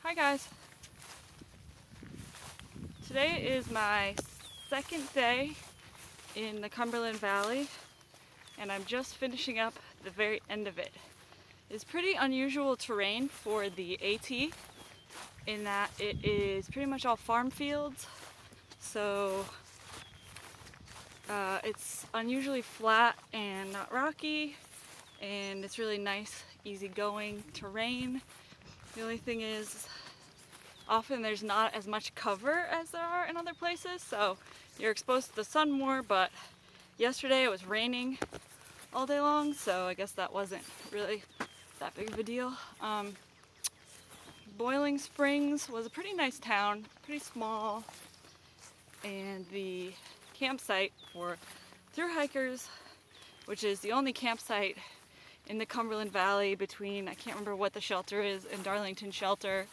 Hi guys. Today is my second day in the Cumberland Valley and I'm just finishing up the very end of it. It's pretty unusual terrain for the AT in that it is pretty much all farm fields, so it's unusually flat and not rocky, and it's really nice, easygoing terrain. The only thing is, often there's not as much cover as there are in other places, so you're exposed to the sun more, but yesterday it was raining all day long, so I guess that wasn't really that big of a deal. Boiling Springs was a pretty nice town, pretty small, and the campsite for thru-hikers, which is the only campsite in the Cumberland Valley between, I can't remember what the shelter is, and Darlington Shelter,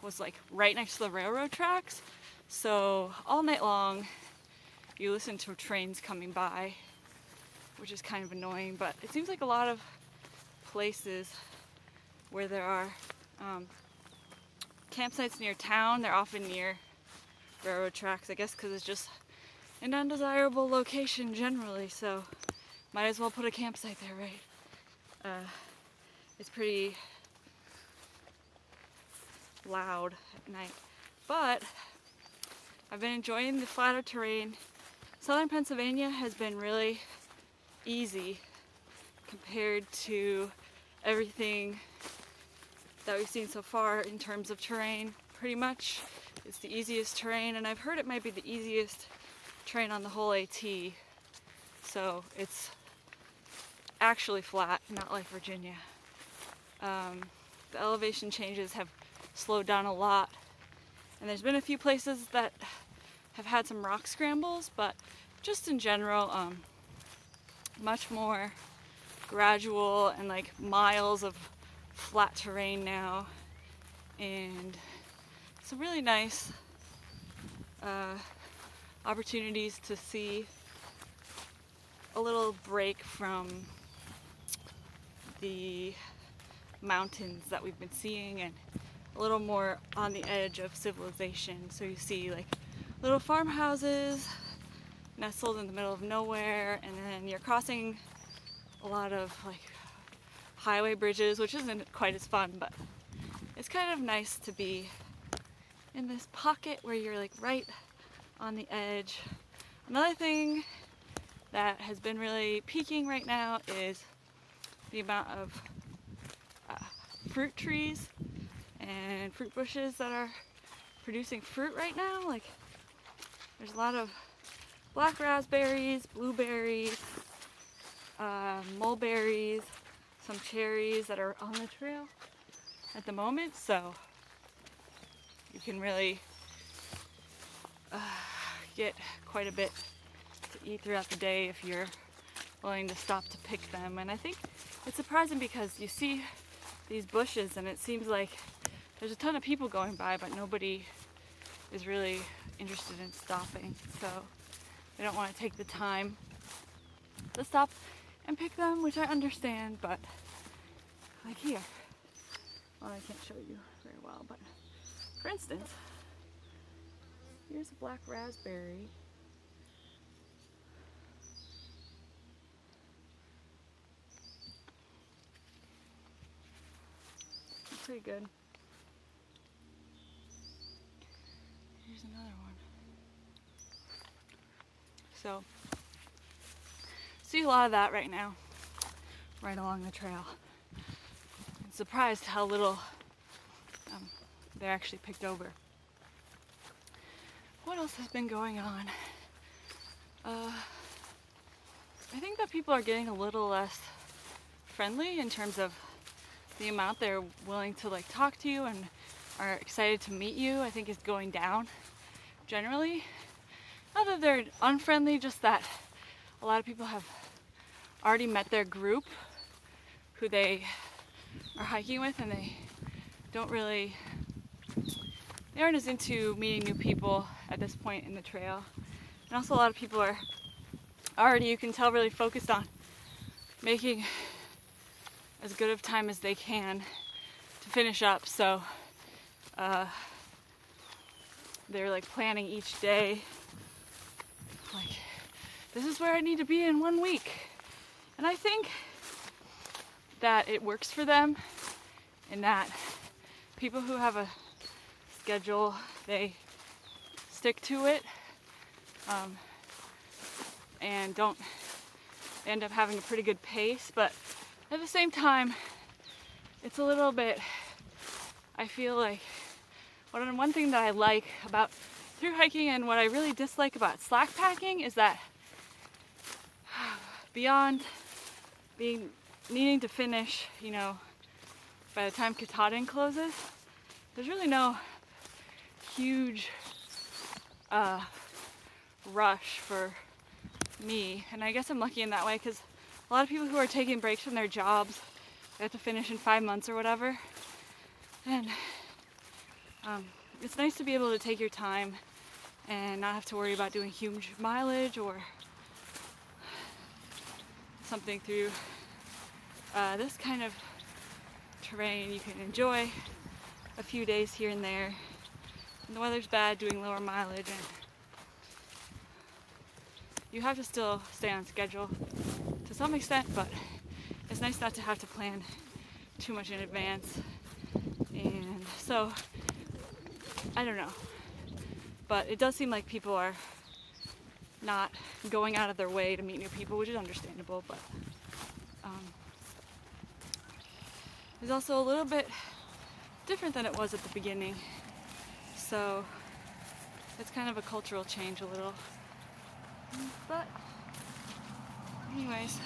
was like right next to the railroad tracks. So all night long you listen to trains coming by, which is kind of annoying, but it seems like a lot of places where there are campsites near town, they're often near railroad tracks, I guess because it's just an undesirable location generally, so might as well put a campsite there, right? It's pretty loud at night, but I've been enjoying the flatter terrain. Southern Pennsylvania has been really easy compared to everything that we've seen so far in terms of terrain. Pretty much it's the easiest terrain, and I've heard it might be the easiest terrain on the whole AT, so it's actually flat, not like Virginia. The elevation changes have slowed down a lot, and there's been a few places that have had some rock scrambles, but just in general, much more gradual and like miles of flat terrain now, and some really nice opportunities to see a little break from the mountains that we've been seeing and a little more on the edge of civilization. So you see like little farmhouses nestled in the middle of nowhere, and then you're crossing a lot of like highway bridges, which isn't quite as fun, but it's kind of nice to be in this pocket where you're like right on the edge. Another thing that has been really peaking right now is the amount of fruit trees and fruit bushes that are producing fruit right now. Like there's a lot of black raspberries, blueberries, mulberries, some cherries that are on the trail at the moment, so you can really get quite a bit to eat throughout the day if you're willing to stop to pick them. And I think it's surprising because you see these bushes and it seems like there's a ton of people going by, but nobody is really interested in stopping, so they don't want to take the time to stop and pick them, which I understand. But like here, well, I can't show you very well, but for instance, here's a black raspberry. Pretty good. Here's another one. So, see a lot of that right now, right along the trail. I'm surprised how little they're actually picked over. What else has been going on? I think that people are getting a little less friendly in terms of the amount they're willing to like talk to you and are excited to meet you. I think is going down generally. Not that they're unfriendly, just that a lot of people have already met their group who they are hiking with, and they aren't as into meeting new people at this point in the trail. And also a lot of people are already, you can tell, really focused on making as good of time as they can to finish up, so they're like planning each day, like, this is where I need to be in 1 week. And I think that it works for them, in that people who have a schedule, they stick to it, and don't end up having a pretty good pace. But at the same time, it's a little bit, I feel like, one thing that I like about through hiking and what I really dislike about slack packing is that beyond needing to finish, you know, by the time Katahdin closes, there's really no huge rush for me. And I guess I'm lucky in that way, because a lot of people who are taking breaks from their jobs, they have to finish in 5 months or whatever. And it's nice to be able to take your time and not have to worry about doing huge mileage or something through this kind of terrain. You can enjoy a few days here and there. When the weather's bad, doing lower mileage, and you have to still stay on schedule to some extent, but it's nice not to have to plan too much in advance. And so, I don't know, but it does seem like people are not going out of their way to meet new people, which is understandable, but it's also a little bit different than it was at the beginning. So it's kind of a cultural change a little. But anyways,